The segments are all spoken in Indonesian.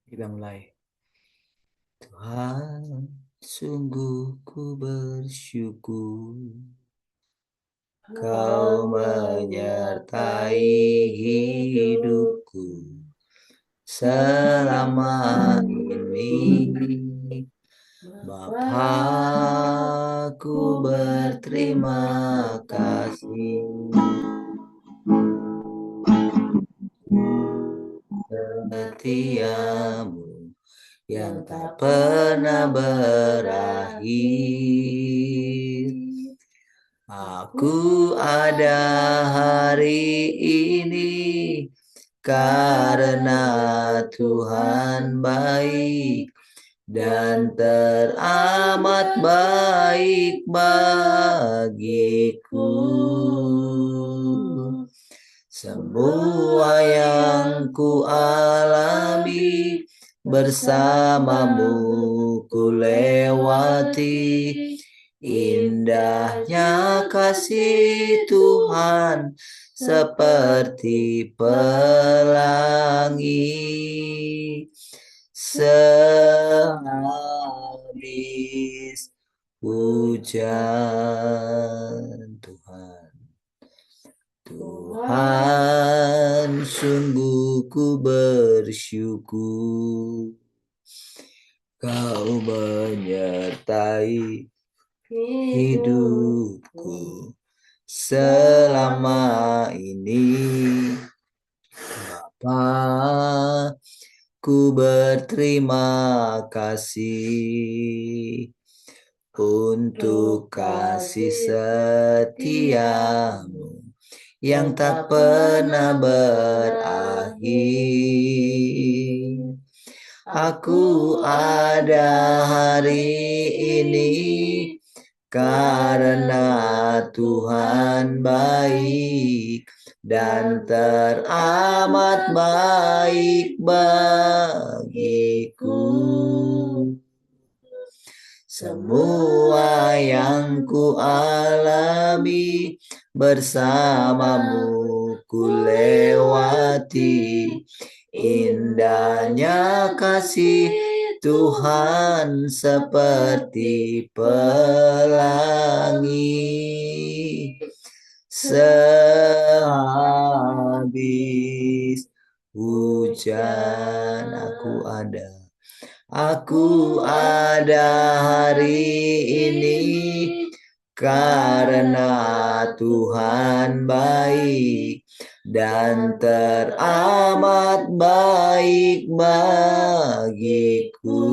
Kita mulai. Tuhan, sungguh ku bersyukur Kau menyertai hidupku selama ini. Bapa, ku berterima kasih setiamu yang tak pernah berakhir. Aku ada hari ini karena Tuhan baik dan teramat baik bagiku. Semua yang ku alami bersamamu ku lewati, indahnya kasih Tuhan seperti pelangi. Sehabis hujan, Tuhan, sungguh ku bersyukur Kau menyertai hidupku selama ini. Bapa, ku berterima kasih untuk kasih setiamu yang tak pernah berakhir. Aku ada hari ini karena Tuhan baik dan teramat baik bagiku. Semua yang ku alami bersamamu ku lewati, indahnya kasih Tuhan seperti pelangi. Sehabis hujan Aku ada hari ini karena Tuhan baik dan teramat baik bagiku.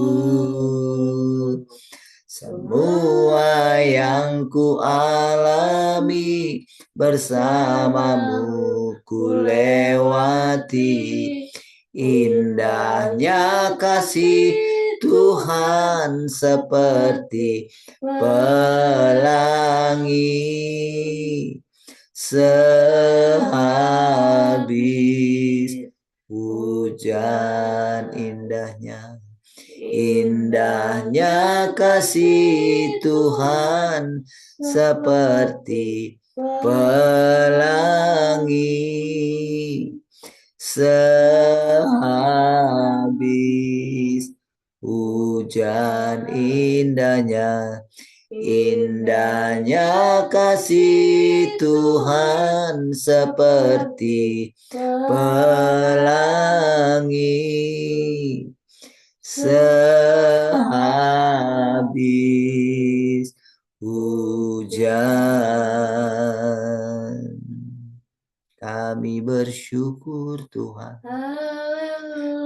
Semua yang ku alami bersamamu ku lewati, indahnya kasih Tuhan seperti pelangi. Sehabis hujan, indahnya kasih Tuhan seperti pelangi. Sehabis hujan, indahnya kasih Tuhan seperti pelangi. Sehabis hujan. Kami bersyukur Tuhan,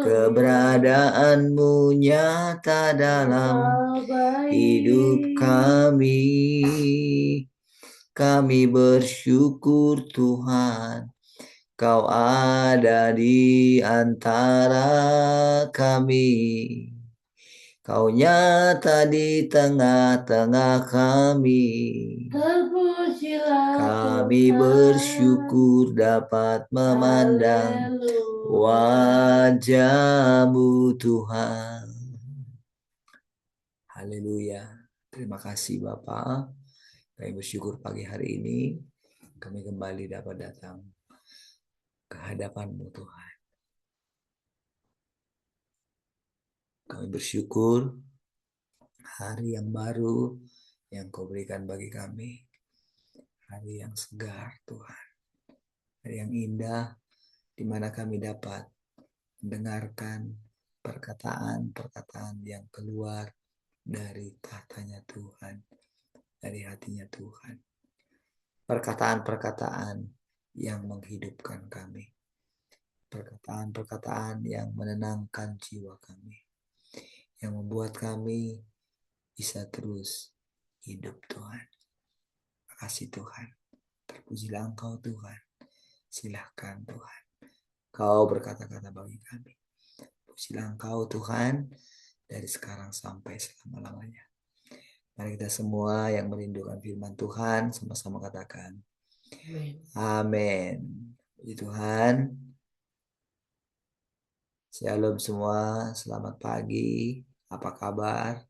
keberadaanmu nyata dalam hidup kami. Kami bersyukur Tuhan, Kau ada di antara kami. Kau nyata di tengah-tengah kami. Kami bersyukur dapat memandang wajah-Mu Tuhan. Haleluya. Terima kasih Bapa. Kami bersyukur pagi hari ini kami kembali dapat datang ke hadapan-Mu Tuhan. Kami bersyukur hari yang baru yang Kau berikan bagi kami. Hari yang segar Tuhan. Hari yang indah di mana kami dapat mendengarkan perkataan-perkataan yang keluar dari tahtanya Tuhan, dari hatinya Tuhan. Perkataan-perkataan yang menghidupkan kami. Perkataan-perkataan yang menenangkan jiwa kami. Yang membuat kami bisa terus hidup Tuhan. Terima kasih Tuhan. Terpujilah Engkau Tuhan. Silahkan Tuhan. Kau berkata-kata bagi kami. Pujilah Engkau Tuhan dari sekarang sampai selama-lamanya. Mari kita semua yang merindukan firman Tuhan sama-sama katakan. Amin. Puji Tuhan. Shalom semua. Selamat pagi. Apa kabar?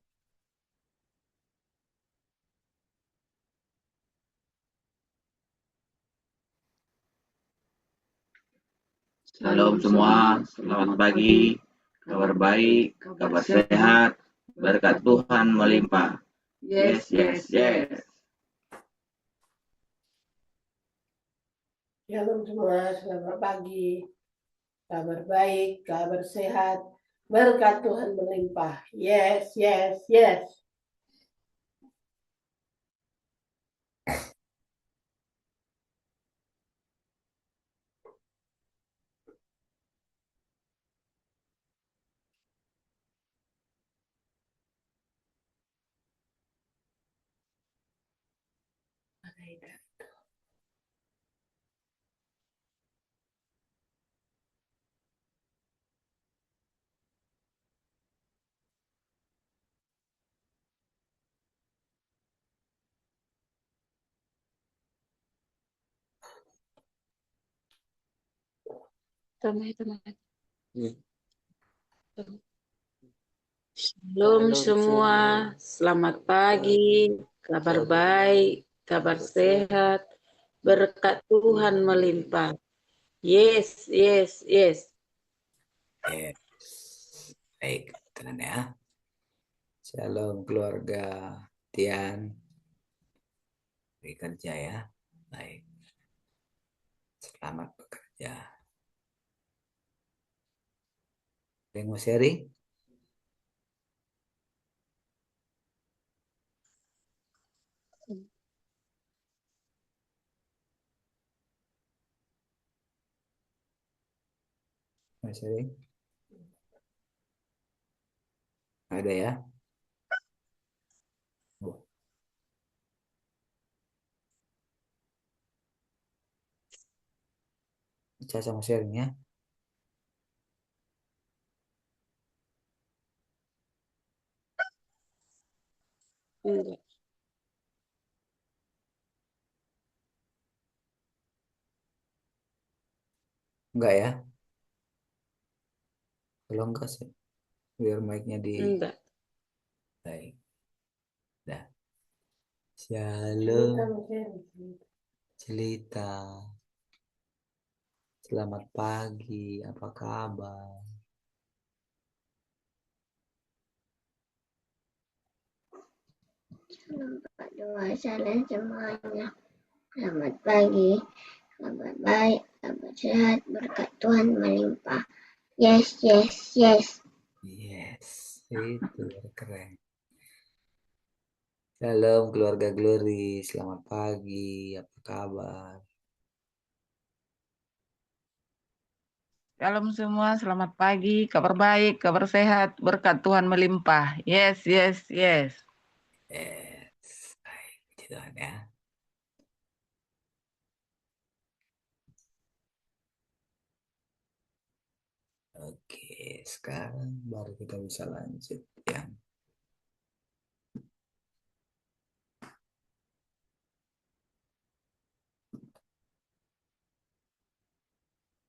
Shalom semua, selamat pagi, kabar baik, kabar sehat, berkat Tuhan melimpah. Yes, yes, yes. Shalom semua, selamat pagi, kabar baik, kabar sehat, berkat Tuhan melimpah. Yes, yes, yes. Shalom semua, selamat pagi, kabar baik, kabar sehat, berkat Tuhan melimpah. Yes, yes, yes. Yes. Baik, tenang ya. Shalom keluarga Tian. Bekerja ya. Baik. Selamat bekerja. Ada yang mau sharing? Mau sharing? Ada ya? Oh. Caca mau sharing ya? Enggak. Enggak ya? Kalau enggak sih, biar mic-nya di... Enggak. Baik. Dah. Shalom. Cerita. Selamat pagi, apa kabar? Selamat doa salam semuanya. Selamat pagi, kabar baik, kabar sehat, berkat Tuhan melimpah. Yes, yes, yes. Yes, itu keren. Shalom keluarga Glory, selamat pagi, apa kabar? Shalom semua, selamat pagi, kabar baik, kabar sehat, berkat Tuhan melimpah. Yes, yes, yes. Yes, baik, puji Tuhan ya. Oke, sekarang baru kita bisa lanjut ya.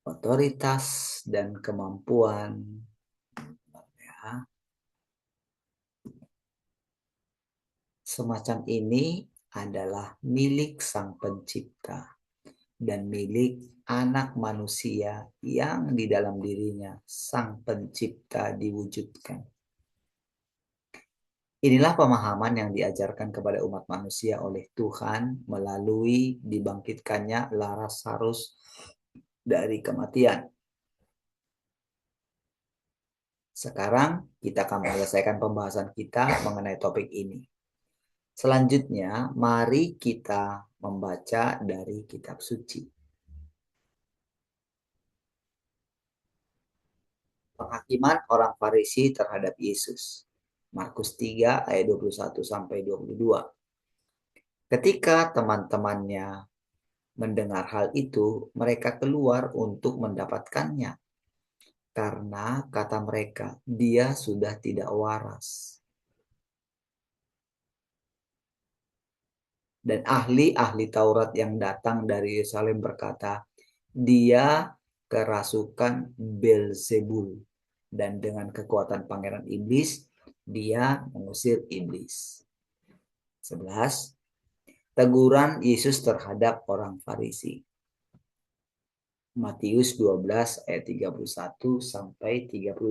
Otoritas dan kemampuan ya. Semacam ini adalah milik Sang Pencipta dan milik anak manusia yang di dalam dirinya Sang Pencipta diwujudkan. Inilah pemahaman yang diajarkan kepada umat manusia oleh Tuhan melalui dibangkitkannya Lazarus dari kematian. Sekarang kita akan menyelesaikan pembahasan kita mengenai topik ini. Selanjutnya, mari kita membaca dari kitab suci. Penghakiman orang Farisi terhadap Yesus. Markus 3 ayat 21 sampai 22. Ketika teman-temannya mendengar hal itu, mereka keluar untuk mendapatkannya. Karena kata mereka, dia sudah tidak waras. Dan ahli-ahli Taurat yang datang dari Yerusalem berkata, dia kerasukan Beelzebul. Dan dengan kekuatan pangeran iblis, dia mengusir iblis. 11. Teguran Yesus terhadap orang Farisi. Matius 12 ayat 31 sampai 32.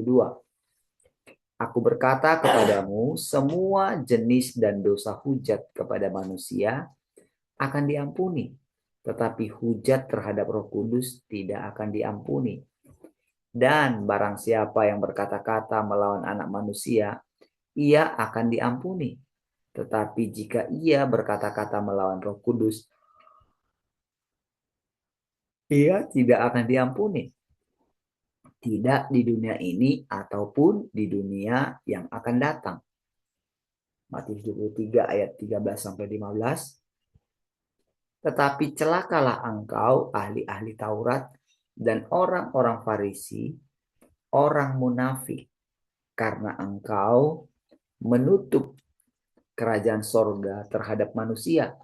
Aku berkata kepadamu, semua jenis dan dosa hujat kepada manusia akan diampuni, tetapi hujat terhadap Roh Kudus tidak akan diampuni. Dan barang siapa yang berkata-kata melawan anak manusia, ia akan diampuni. Tetapi jika ia berkata-kata melawan Roh Kudus, ia tidak akan diampuni. Tidak di dunia ini ataupun di dunia yang akan datang. Matius 23 ayat 13 sampai 15. Tetapi celakalah engkau ahli-ahli Taurat dan orang-orang Farisi, orang munafik, karena engkau menutup kerajaan sorga terhadap manusia.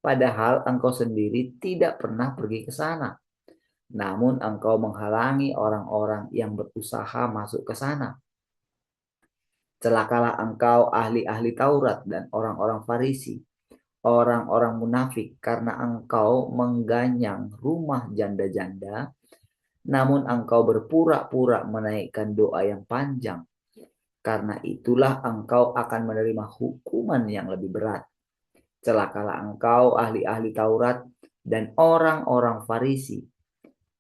Padahal engkau sendiri tidak pernah pergi ke sana. Namun engkau menghalangi orang-orang yang berusaha masuk ke sana. Celakalah engkau ahli-ahli Taurat dan orang-orang Farisi, orang-orang munafik, karena engkau mengganyang rumah janda-janda, namun engkau berpura-pura menaikkan doa yang panjang. Karena itulah engkau akan menerima hukuman yang lebih berat. Celakalah engkau ahli-ahli Taurat dan orang-orang Farisi,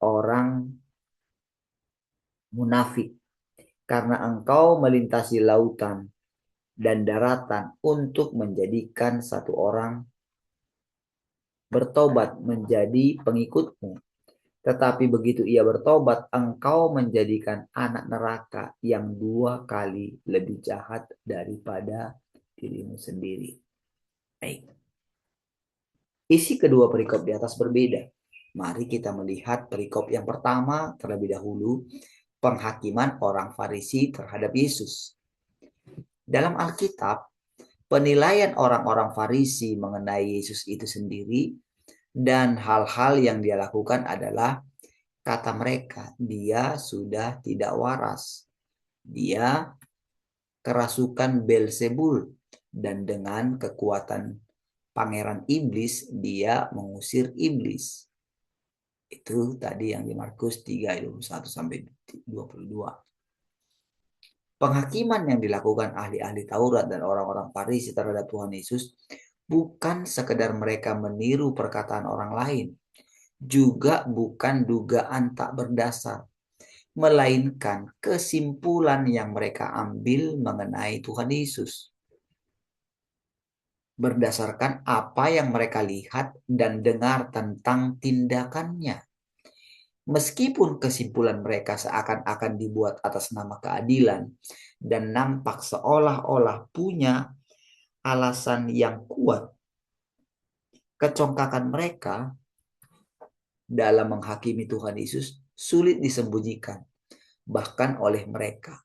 orang munafik, karena engkau melintasi lautan dan daratan untuk menjadikan satu orang bertobat menjadi pengikutmu. Tetapi begitu ia bertobat, engkau menjadikan anak neraka yang 2 kali lebih jahat daripada dirimu sendiri. Baik. Isi kedua perikop di atas berbeda. Mari kita melihat perikop yang pertama terlebih dahulu, penghakiman orang Farisi terhadap Yesus. Dalam Alkitab, penilaian orang-orang Farisi mengenai Yesus itu sendiri dan hal-hal yang dia lakukan adalah, kata mereka, dia sudah tidak waras. Dia kerasukan Beelzebul dan dengan kekuatan pangeran iblis dia mengusir iblis. Itu tadi yang di Markus 3 ayat 21 sampai 22. Penghakiman yang dilakukan ahli-ahli Taurat dan orang-orang Farisi terhadap Tuhan Yesus bukan sekedar mereka meniru perkataan orang lain, juga bukan dugaan tak berdasar, melainkan kesimpulan yang mereka ambil mengenai Tuhan Yesus berdasarkan apa yang mereka lihat dan dengar tentang tindakannya. Meskipun kesimpulan mereka seakan-akan dibuat atas nama keadilan dan nampak seolah-olah punya alasan yang kuat, kecongkakan mereka dalam menghakimi Tuhan Yesus sulit disembunyikan, bahkan oleh mereka.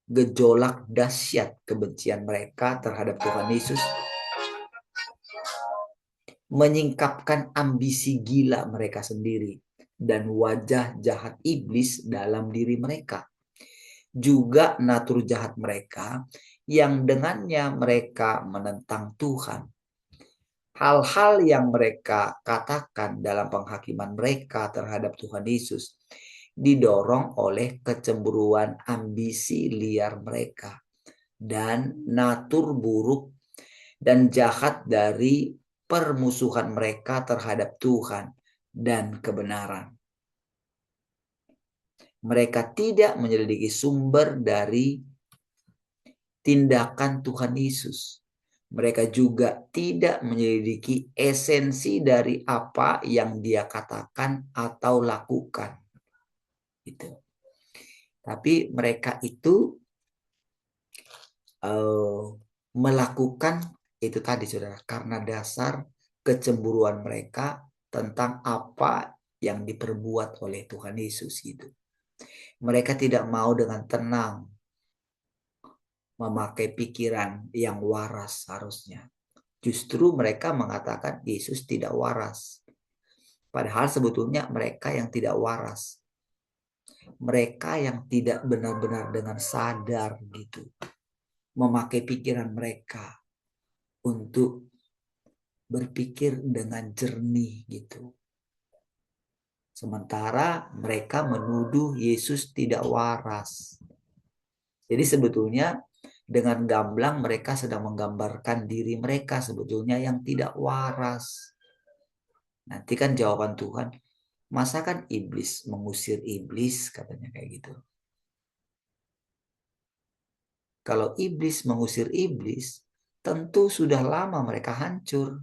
Gejolak dahsyat kebencian mereka terhadap Tuhan Yesus menyingkapkan ambisi gila mereka sendiri dan wajah jahat iblis dalam diri mereka. Juga natur jahat mereka yang dengannya mereka menentang Tuhan. Hal-hal yang mereka katakan dalam penghakiman mereka terhadap Tuhan Yesus didorong oleh kecemburuan ambisi liar mereka dan natur buruk dan jahat dari permusuhan mereka terhadap Tuhan dan kebenaran. Mereka tidak menyelidiki sumber dari tindakan Tuhan Yesus. Mereka juga tidak menyelidiki esensi dari apa yang Dia katakan atau lakukan. Gitu. Tapi mereka itu melakukan itu tadi, saudara, karena dasar kecemburuan mereka tentang apa yang diperbuat oleh Tuhan Yesus gitu. Mereka tidak mau dengan tenang memakai pikiran yang waras harusnya. Justru mereka mengatakan Yesus tidak waras. Padahal sebetulnya mereka yang tidak waras. Mereka yang tidak benar-benar dengan sadar gitu. Memakai pikiran mereka untuk berpikir dengan jernih gitu. Sementara mereka menuduh Yesus tidak waras. Jadi sebetulnya dengan gamblang mereka sedang menggambarkan diri mereka sebetulnya yang tidak waras. Nanti kan jawaban Tuhan, masa kan iblis mengusir iblis, katanya kayak gitu. Kalau iblis mengusir iblis, tentu sudah lama mereka hancur.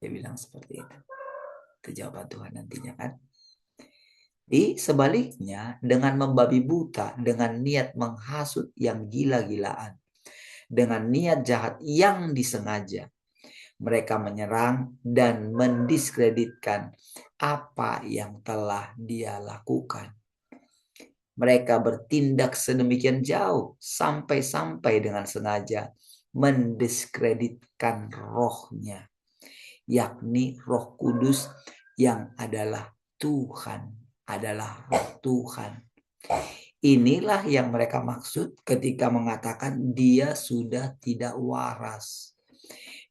Dia bilang seperti itu. Itu jawaban Tuhan nantinya kan. Di sebaliknya, dengan membabi buta, dengan niat menghasut yang gila-gilaan, dengan niat jahat yang disengaja, mereka menyerang dan mendiskreditkan apa yang telah Dia lakukan. Mereka bertindak sedemikian jauh sampai-sampai dengan sengaja mendiskreditkan rohnya, yakni Roh Kudus yang adalah Tuhan, adalah Roh Tuhan. Inilah yang mereka maksud ketika mengatakan Dia sudah tidak waras.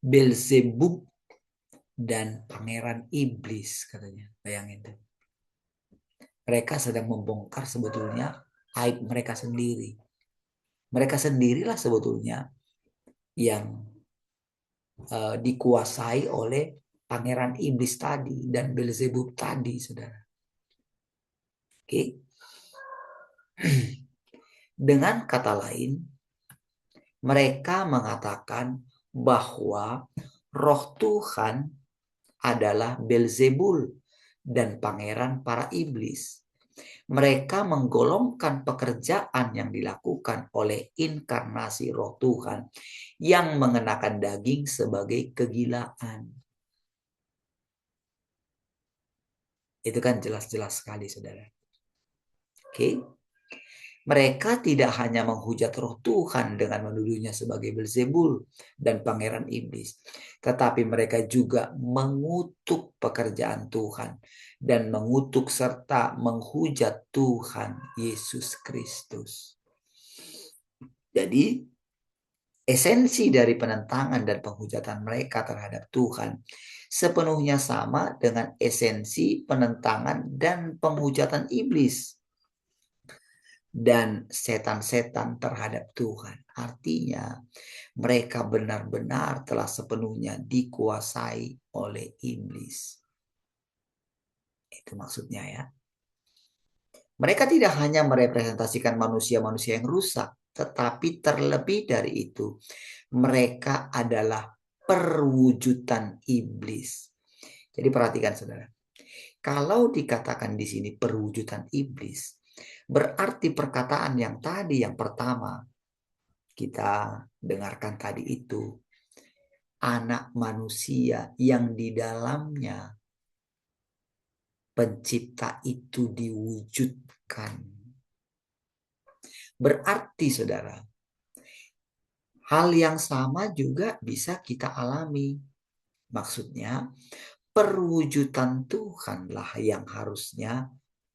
Beelzebub dan pangeran iblis, katanya. Bayangin tuh. Mereka sedang membongkar sebetulnya aib mereka sendiri. Mereka sendirilah sebetulnya yang dikuasai oleh pangeran iblis tadi dan Beelzebub tadi, saudara. Oke. Dengan kata lain, mereka mengatakan bahwa roh Tuhan adalah Beelzebul dan pangeran para iblis. Mereka menggolongkan pekerjaan yang dilakukan oleh inkarnasi roh Tuhan yang mengenakan daging sebagai kegilaan. Itu kan jelas-jelas sekali, saudara. Oke. Mereka tidak hanya menghujat roh Tuhan dengan menuduhnya sebagai Beelzebul dan pangeran iblis, tetapi mereka juga mengutuk pekerjaan Tuhan dan mengutuk serta menghujat Tuhan Yesus Kristus. Jadi, esensi dari penentangan dan penghujatan mereka terhadap Tuhan sepenuhnya sama dengan esensi penentangan dan penghujatan iblis dan setan-setan terhadap Tuhan. Artinya mereka benar-benar telah sepenuhnya dikuasai oleh iblis. Itu maksudnya ya. Mereka tidak hanya merepresentasikan manusia-manusia yang rusak, tetapi terlebih dari itu, mereka adalah perwujudan iblis. Jadi perhatikan, saudara. Kalau dikatakan di sini perwujudan iblis, berarti perkataan yang tadi, yang pertama kita dengarkan tadi itu, anak manusia yang di dalamnya pencipta itu diwujudkan. Berarti, saudara, hal yang sama juga bisa kita alami. Maksudnya, perwujudan Tuhanlah yang harusnya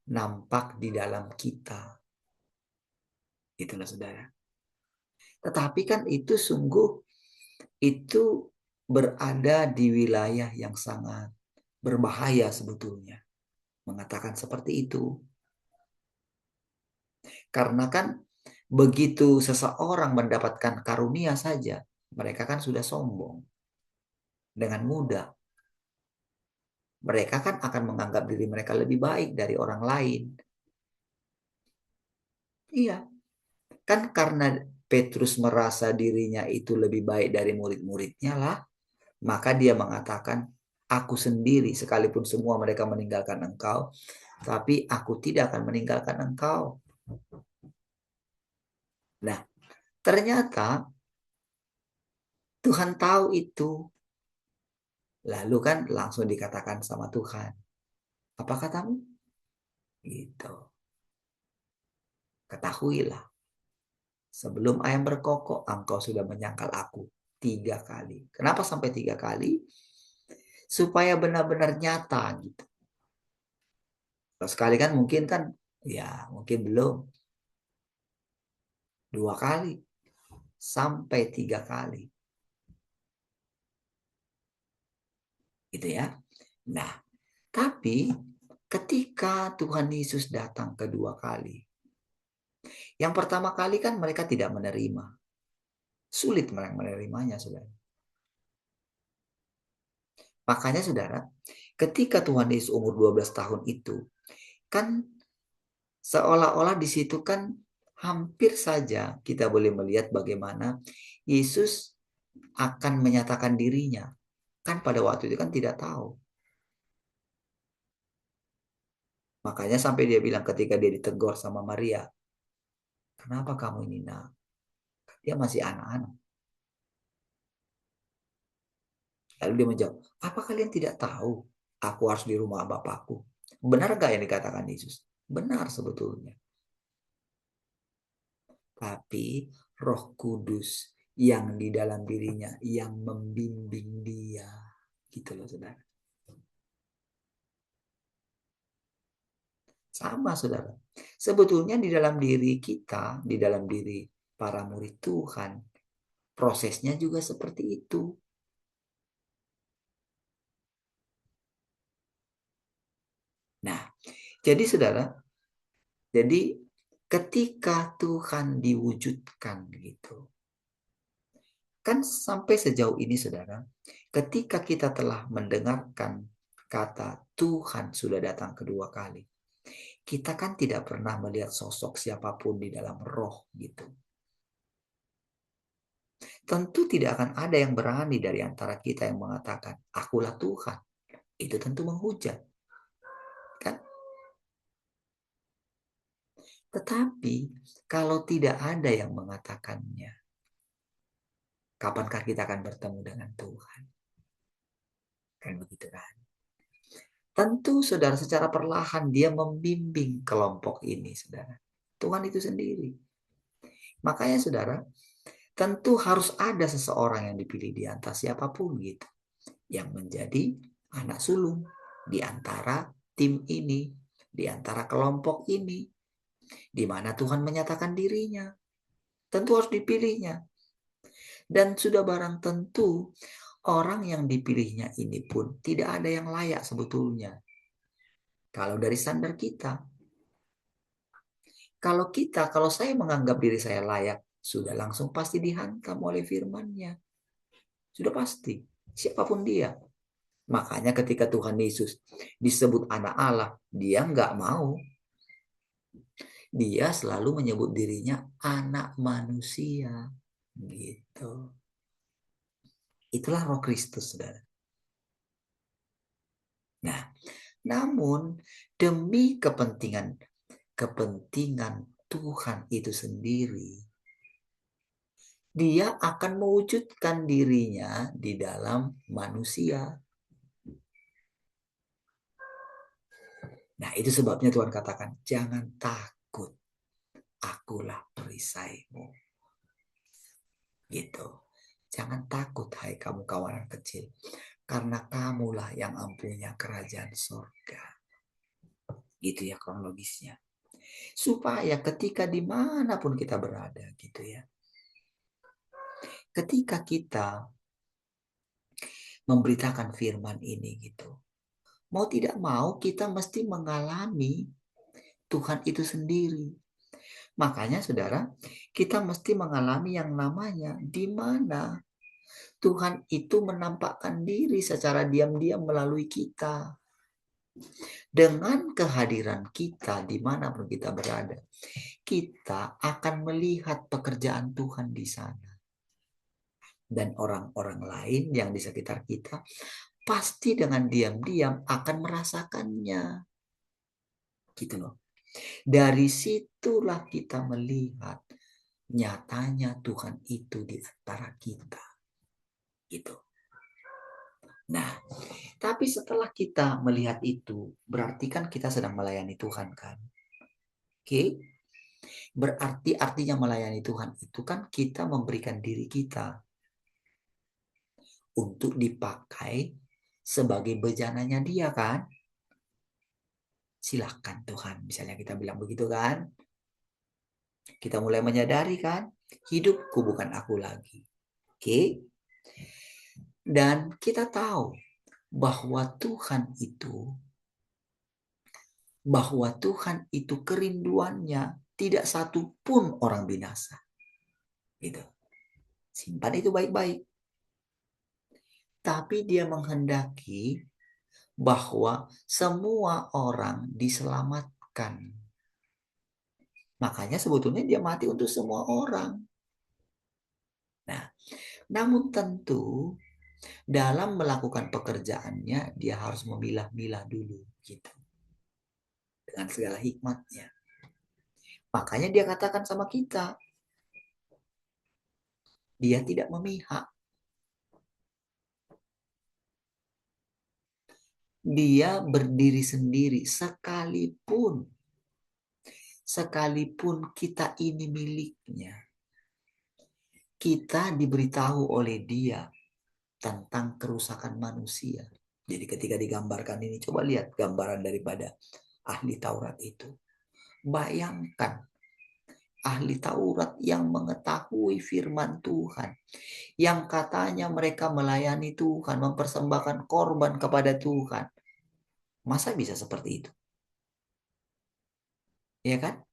nampak di dalam kita. Itulah, saudara. Tetapi kan itu sungguh itu berada di wilayah yang sangat berbahaya sebetulnya. Mengatakan seperti itu. Karena kan begitu seseorang mendapatkan karunia saja, mereka kan sudah sombong dengan mudah. Mereka kan akan menganggap diri mereka lebih baik dari orang lain. Iya, kan karena Petrus merasa dirinya itu lebih baik dari murid-muridnya lah, maka dia mengatakan, aku sendiri sekalipun semua mereka meninggalkan engkau, tapi aku tidak akan meninggalkan engkau. Nah, ternyata Tuhan tahu itu. Lalu kan langsung dikatakan sama Tuhan, apa katamu? Gitu. Ketahuilah, sebelum ayam berkokok, engkau sudah menyangkal aku 3 kali. Kenapa sampai 3 kali? Supaya benar-benar nyata gitu. Kalau sekali kan mungkin kan, ya mungkin belum. 2 kali, sampai 3 kali. Gitu ya. Nah, tapi ketika Tuhan Yesus datang kedua kali, yang pertama kali kan mereka tidak menerima. Sulit menerimanya, saudara. Makanya, saudara, ketika Tuhan Yesus umur 12 tahun itu, kan seolah-olah di situ kan hampir saja kita boleh melihat bagaimana Yesus akan menyatakan dirinya. Kan pada waktu itu kan tidak tahu. Makanya sampai dia bilang ketika dia ditegur sama Maria, kenapa kamu ini nak? Dia masih anak-anak. Lalu dia menjawab, apa kalian tidak tahu aku harus di rumah Bapakku? Benar gak yang dikatakan Yesus? Benar sebetulnya. Tapi Roh Kudus yang di dalam dirinya yang membimbing dia. Gitu loh, saudara. Sama, saudara. Sebetulnya di dalam diri kita, di dalam diri para murid Tuhan, prosesnya juga seperti itu. Nah, jadi saudara, jadi ketika Tuhan diwujudkan gitu, kan sampai sejauh ini saudara, ketika kita telah mendengarkan kata Tuhan sudah datang kedua kali, kita kan tidak pernah melihat sosok siapapun di dalam roh gitu. Tentu tidak akan ada yang berani dari antara kita yang mengatakan, akulah Tuhan. Itu tentu menghujat. Kan? Tetapi kalau tidak ada yang mengatakannya, kapankah kita akan bertemu dengan Tuhan? Kan begitu kan? Tentu saudara secara perlahan dia membimbing kelompok ini saudara. Tuhan itu sendiri. Makanya saudara, tentu harus ada seseorang yang dipilih di antara siapapun gitu. Yang menjadi anak sulung di antara tim ini, di antara kelompok ini. Di mana Tuhan menyatakan dirinya. Tentu harus dipilihnya. Dan sudah barang tentu orang yang dipilihnya ini pun tidak ada yang layak sebetulnya. Kalau dari standar kita. Kalau saya menganggap diri saya layak, sudah langsung pasti dihantam oleh firman-Nya. Sudah pasti. Siapapun dia. Makanya ketika Tuhan Yesus disebut anak Allah, dia nggak mau. Dia selalu menyebut dirinya anak manusia. Gitu. Itulah Roh Kristus, saudara. Nah, namun demi kepentingan Tuhan itu sendiri, dia akan mewujudkan dirinya di dalam manusia. Nah, itu sebabnya Tuhan katakan, jangan takut, akulah perisaimu. Gitu. Jangan takut, hai kamu kawanan kecil, karena kamulah yang ampunya kerajaan surga. Gitu ya kronologisnya. Supaya ketika dimanapun kita berada, gitu ya. Ketika kita memberitakan firman ini gitu, mau tidak mau kita mesti mengalami Tuhan itu sendiri. Makanya saudara, kita mesti mengalami yang namanya di mana Tuhan itu menampakkan diri secara diam-diam melalui kita. Dengan kehadiran kita dimanapun kita berada, kita akan melihat pekerjaan Tuhan di sana. Dan orang-orang lain yang di sekitar kita pasti dengan diam-diam akan merasakannya. Gitu loh. Dari situlah kita melihat nyatanya Tuhan itu di antara kita. Gitu. Nah, tapi setelah kita melihat itu, berarti kan kita sedang melayani Tuhan kan? Oke? Berarti artinya melayani Tuhan itu kan kita memberikan diri kita untuk dipakai sebagai bejananya Dia kan? Silahkan Tuhan, misalnya kita bilang begitu kan? Kita mulai menyadari kan, hidupku bukan aku lagi. Oke? Dan kita tahu bahwa Tuhan itu kerinduannya tidak satu pun orang binasa. Gitu. Simpan itu baik-baik. Tapi Dia menghendaki bahwa semua orang diselamatkan. Makanya sebetulnya Dia mati untuk semua orang. Nah, namun tentu dalam melakukan pekerjaannya Dia harus memilah-milah dulu gitu. Dengan segala hikmatnya. Makanya Dia katakan sama kita, Dia tidak memihak. Dia berdiri sendiri sekalipun kita ini miliknya. Kita diberitahu oleh Dia tentang kerusakan manusia. Jadi ketika digambarkan ini, coba lihat gambaran daripada ahli Taurat itu. Bayangkan ahli Taurat yang mengetahui firman Tuhan, yang katanya mereka melayani Tuhan, mempersembahkan korban kepada Tuhan. Masa bisa seperti itu? Ya kan?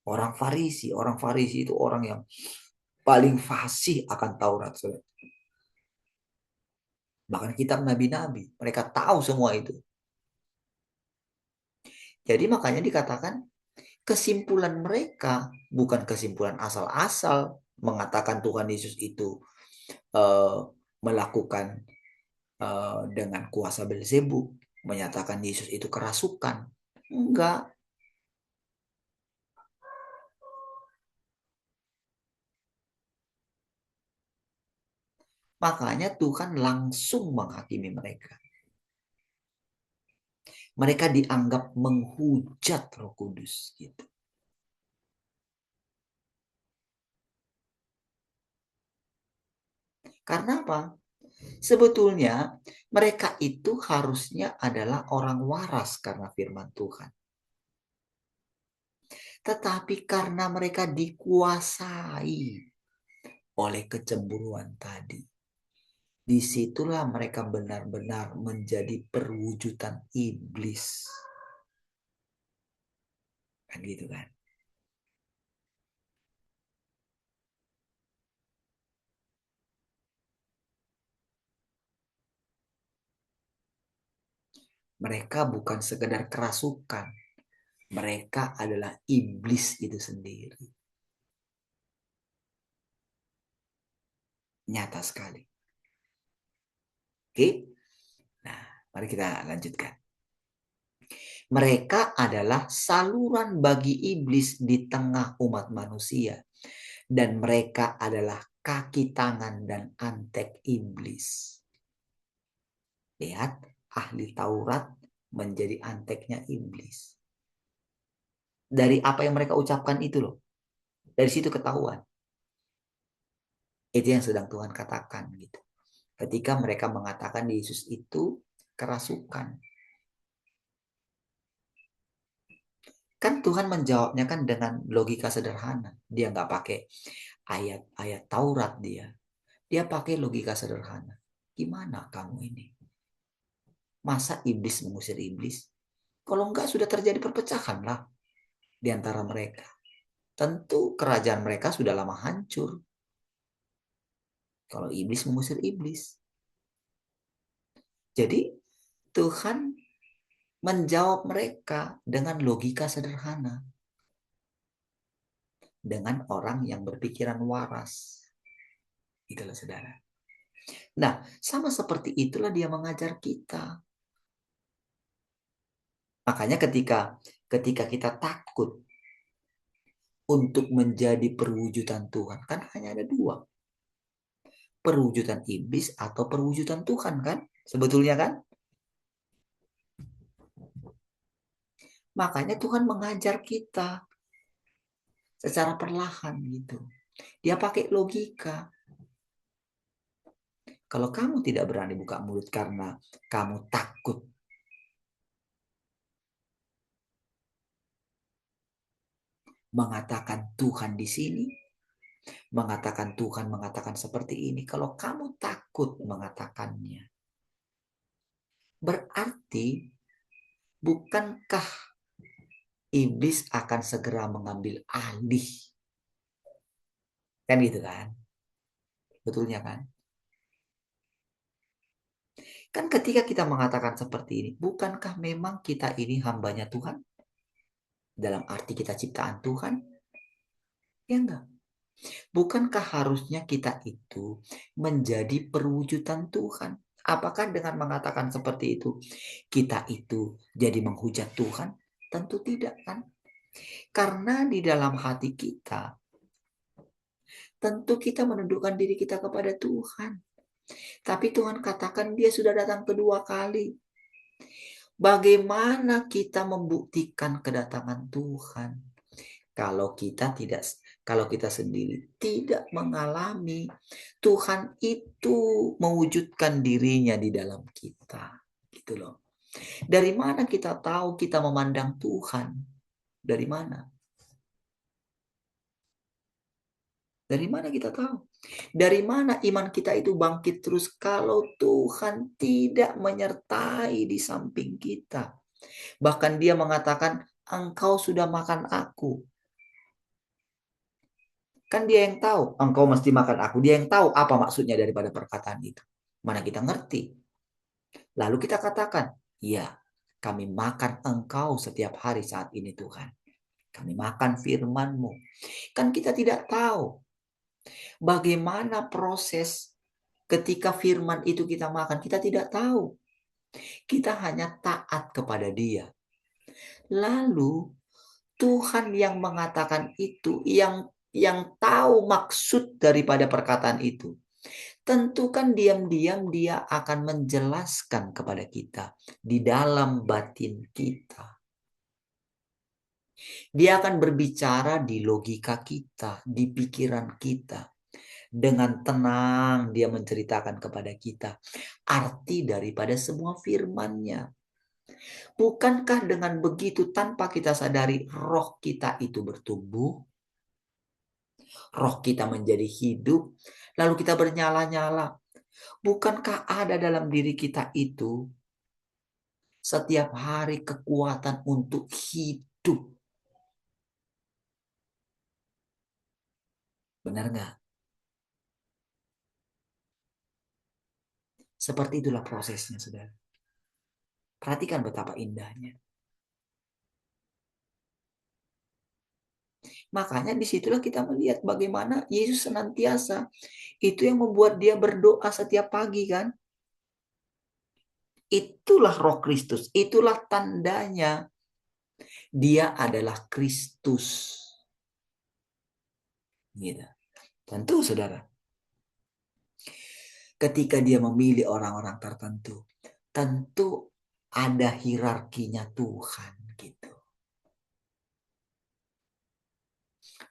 Orang Farisi itu orang yang paling fasih akan Taurat. Bahkan kitab nabi-nabi, mereka tahu semua itu. Jadi makanya dikatakan kesimpulan mereka bukan kesimpulan asal-asal mengatakan Tuhan Yesus itu melakukan dengan kuasa Belzebub, menyatakan Yesus itu kerasukan. Enggak. Makanya Tuhan langsung menghakimi mereka. Mereka dianggap menghujat Roh Kudus gitu. Karena apa? Sebetulnya mereka itu harusnya adalah orang waras karena firman Tuhan. Tetapi karena mereka dikuasai oleh kecemburuan tadi, disitulah mereka benar-benar menjadi perwujudan iblis. Kan gitu kan? Mereka bukan sekedar kerasukan. Mereka adalah iblis itu sendiri. Nyata sekali. Oke? Nah, mari kita lanjutkan. Mereka adalah saluran bagi iblis di tengah umat manusia. Dan mereka adalah kaki tangan dan antek iblis. Lihat, ahli Taurat menjadi anteknya iblis. Dari apa yang mereka ucapkan itu loh. Dari situ ketahuan. Itu yang sedang Tuhan katakan gitu. Ketika mereka mengatakan Yesus itu kerasukan. Kan Tuhan menjawabnya kan dengan logika sederhana. Dia nggak pakai ayat-ayat Taurat dia. Dia pakai logika sederhana. Gimana kamu ini? Masa iblis mengusir iblis? Kalau enggak sudah terjadi perpecahan lah di antara mereka. tentu kerajaan mereka sudah lama hancur. Kalau iblis mengusir iblis. Jadi Tuhan menjawab mereka dengan logika sederhana. Dengan orang yang berpikiran waras. Itulah saudara. Nah, sama seperti itulah dia mengajar kita. Makanya ketika kita takut untuk menjadi perwujudan Tuhan, kan hanya ada dua. Perwujudan iblis atau perwujudan Tuhan kan? Sebetulnya kan? Makanya Tuhan mengajar kita secara perlahan gitu. Dia pakai logika. Kalau kamu tidak berani buka mulut karena kamu takut mengatakan Tuhan di sini, mengatakan Tuhan mengatakan seperti ini. Kalau kamu takut mengatakannya, berarti bukankah iblis akan segera mengambil alih? Kan gitu kan? Betulnya kan? Kan ketika kita mengatakan seperti ini, bukankah memang kita ini hambanya Tuhan? Dalam arti kita ciptaan Tuhan? Ya enggak? Bukankah harusnya kita itu menjadi perwujudan Tuhan? Apakah dengan mengatakan seperti itu, kita itu jadi menghujat Tuhan? Tentu tidak kan? Karena di dalam hati kita, tentu kita menundukkan diri kita kepada Tuhan. Tapi Tuhan katakan dia sudah datang kedua kali. Bagaimana kita membuktikan kedatangan Tuhan? Kalau kita sendiri tidak mengalami Tuhan itu mewujudkan dirinya di dalam kita. Gitu loh. Dari mana kita tahu kita memandang Tuhan? Dari mana? Dari mana kita tahu? Dari mana iman kita itu bangkit terus kalau Tuhan tidak menyertai di samping kita? Bahkan dia mengatakan, engkau sudah makan aku. Kan dia yang tahu, engkau mesti makan aku. Dia yang tahu apa maksudnya daripada perkataan itu. Mana kita ngerti. Lalu kita katakan, ya, kami makan engkau setiap hari saat ini Tuhan. Kami makan firman-Mu. Kan kita tidak tahu bagaimana proses ketika firman itu kita makan. Kita tidak tahu. Kita hanya taat kepada dia. Lalu Tuhan yang mengatakan itu, yang tahu maksud daripada perkataan itu, tentu kan diam-diam dia akan menjelaskan kepada kita di dalam batin kita. Dia akan berbicara di logika kita, di pikiran kita. Dengan tenang dia menceritakan kepada kita arti daripada semua firman-Nya. Bukankah dengan begitu tanpa kita sadari roh kita itu bertumbuh? Roh kita menjadi hidup, lalu kita bernyala-nyala. Bukankah ada dalam diri kita itu setiap hari kekuatan untuk hidup? Benar nggak? Seperti itulah prosesnya, saudara. Perhatikan betapa indahnya. Makanya disitulah kita melihat bagaimana Yesus senantiasa. Itu yang membuat dia berdoa setiap pagi kan. Itulah roh Kristus. Itulah tandanya. Dia adalah Kristus. Gitu. Tentu saudara. Ketika dia memilih orang-orang tertentu. Tentu ada hierarkinya Tuhan. Gitu.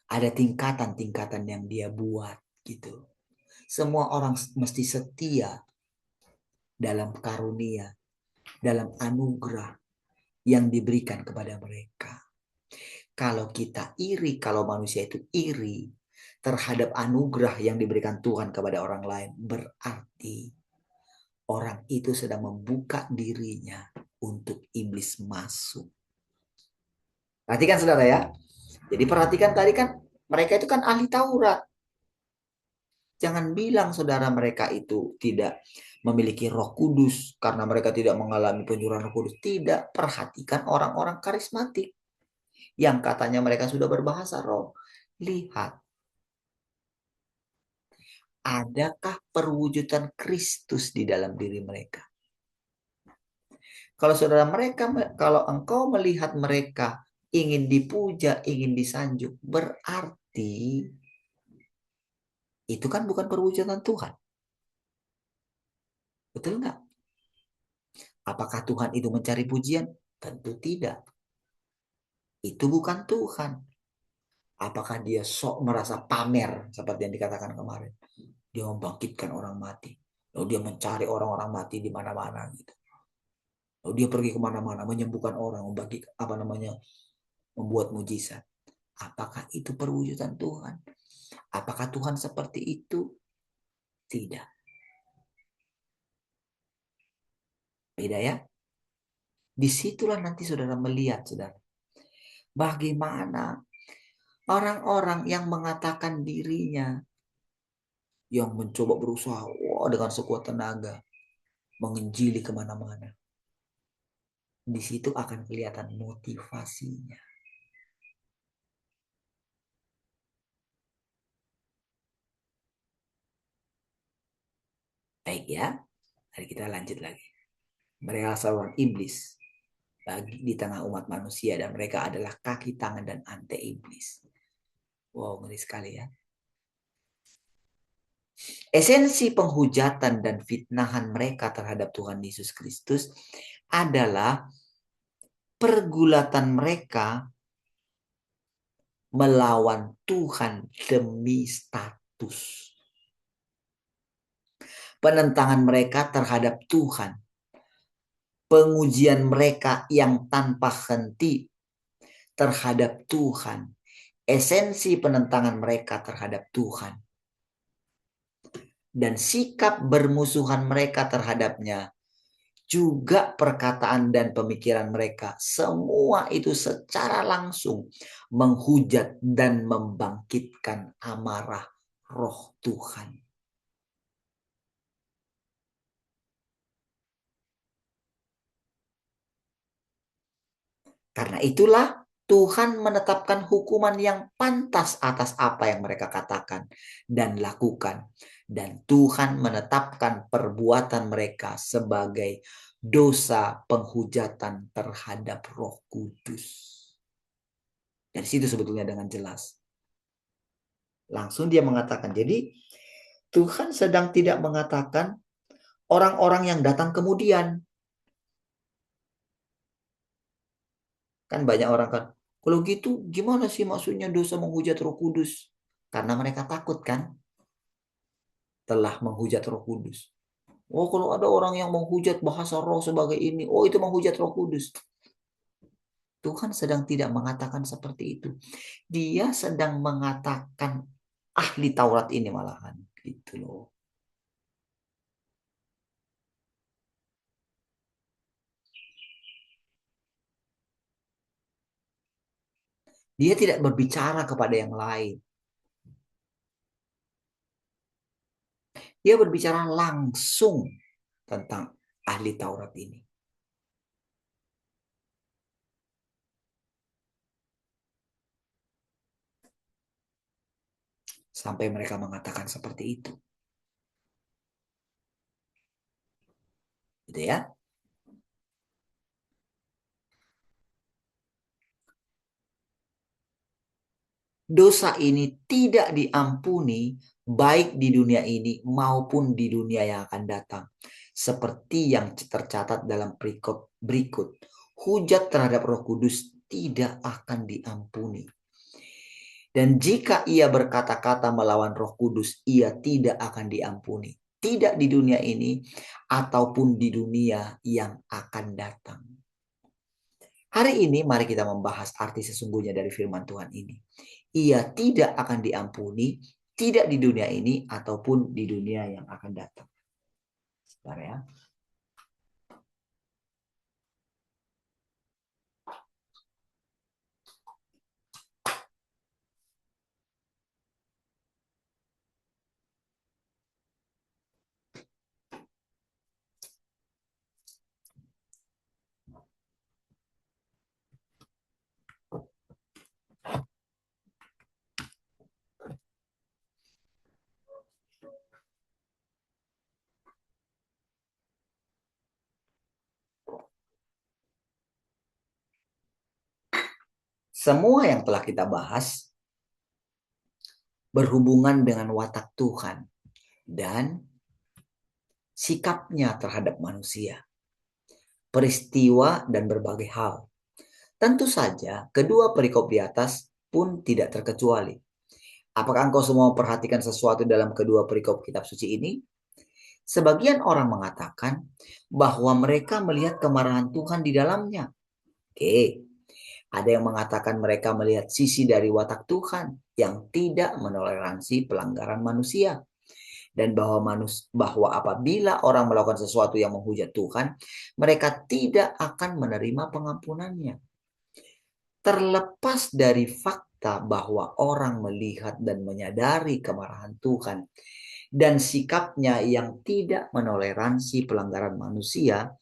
Ada tingkatan-tingkatan yang dia buat. Gitu. Semua orang mesti setia dalam karunia, dalam anugerah yang diberikan kepada mereka. Kalau kita iri, kalau manusia itu iri terhadap anugerah yang diberikan Tuhan kepada orang lain, berarti orang itu sedang membuka dirinya untuk iblis masuk. Perhatikan saudara ya. Jadi perhatikan tadi kan, mereka itu kan ahli Taurat. Jangan bilang saudara mereka itu tidak memiliki Roh Kudus karena mereka tidak mengalami penyurahan Roh Kudus. Tidak, perhatikan orang-orang karismatik yang katanya mereka sudah berbahasa roh. Lihat, adakah perwujudan Kristus di dalam diri mereka? Kalau saudara mereka, kalau engkau melihat mereka ingin dipuja, ingin disanjung, berarti itu kan bukan perwujudan Tuhan. Betul nggak? Apakah Tuhan itu mencari pujian? Tentu tidak. Itu bukan Tuhan. Apakah dia sok merasa pamer seperti yang dikatakan kemarin? Dia membangkitkan orang mati. Lalu dia mencari orang-orang mati di mana-mana gitu. Lalu dia pergi kemana-mana menyembuhkan orang, membagi membuat mujizat. Apakah itu perwujudan Tuhan? Apakah Tuhan seperti itu? Tidak. Beda ya. Disitulah nanti saudara melihat, saudara. Bagaimana orang-orang yang mengatakan dirinya, yang mencoba berusaha dengan sekuat tenaga, menginjili kemana-mana. Di situ akan kelihatan motivasinya. Baik ya, mari kita lanjut lagi. Mereka seorang iblis di tengah umat manusia dan mereka adalah kaki, tangan, dan ante iblis. Wow, ngeri sekali ya. Esensi penghujatan dan fitnahan mereka terhadap Tuhan Yesus Kristus adalah pergulatan mereka melawan Tuhan demi status. Penentangan mereka terhadap Tuhan. Pengujian mereka yang tanpa henti terhadap Tuhan. Esensi penentangan mereka terhadap Tuhan. Dan sikap bermusuhan mereka terhadapnya. Juga perkataan dan pemikiran mereka. Semua itu secara langsung menghujat dan membangkitkan amarah Roh Tuhan. Karena itulah Tuhan menetapkan hukuman yang pantas atas apa yang mereka katakan dan lakukan. Dan Tuhan menetapkan perbuatan mereka sebagai dosa penghujatan terhadap Roh Kudus. Dari situ sebetulnya dengan jelas. Langsung dia mengatakan, jadi Tuhan sedang tidak mengatakan orang-orang yang datang kemudian. Kan banyak orang kan, kalau gitu gimana sih maksudnya dosa menghujat Roh Kudus? Karena mereka takut kan telah menghujat Roh Kudus. Oh, kalau ada orang yang menghujat bahasa roh sebagai ini, oh itu menghujat Roh Kudus. Tuhan sedang tidak mengatakan seperti itu. Dia sedang mengatakan ahli Taurat ini malahan gitu loh. Dia tidak berbicara kepada yang lain. Dia berbicara langsung tentang ahli Taurat ini. Sampai mereka mengatakan seperti itu. Gitu ya. Dosa ini tidak diampuni baik di dunia ini maupun di dunia yang akan datang. Seperti yang tercatat dalam berikut. Hujat terhadap Roh Kudus tidak akan diampuni. Dan jika ia berkata-kata melawan Roh Kudus, ia tidak akan diampuni. Tidak di dunia ini ataupun di dunia yang akan datang. Hari ini mari kita membahas arti sesungguhnya dari firman Tuhan ini. Ia tidak akan diampuni, tidak di dunia ini ataupun di dunia yang akan datang. Sebentar ya. semua yang telah kita bahas berhubungan dengan watak Tuhan dan sikapnya terhadap manusia, peristiwa dan berbagai hal. Tentu saja kedua perikop di atas pun tidak terkecuali. Apakah engkau semua memperhatikan sesuatu dalam kedua perikop kitab suci ini? Sebagian orang mengatakan bahwa mereka melihat kemarahan Tuhan di dalamnya. Oke, ada yang mengatakan mereka melihat sisi dari watak Tuhan yang tidak menoleransi pelanggaran manusia. Dan bahwa apabila orang melakukan sesuatu yang menghujat Tuhan, mereka tidak akan menerima pengampunannya. Terlepas dari fakta bahwa orang melihat dan menyadari kemarahan Tuhan dan sikapnya yang tidak menoleransi pelanggaran manusia,